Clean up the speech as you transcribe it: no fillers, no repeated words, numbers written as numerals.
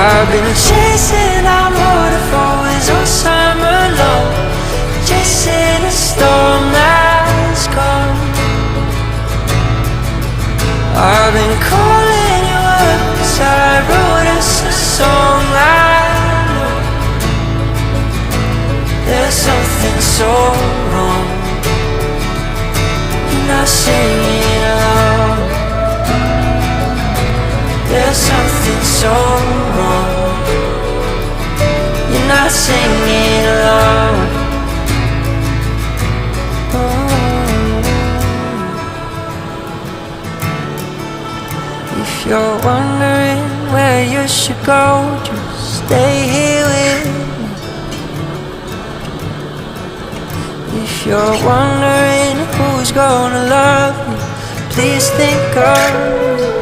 I've been chasing our waterfalls all summer long, chasing a storm that's gone. I've been calling you up 'cause I wrote us a song. I know there's something so wrong. You're not singing along. There's something so wrong. You're not singing along. If you're wondering where you should go, just stay here with me. If you're wondering who's gonna love you, please think of me.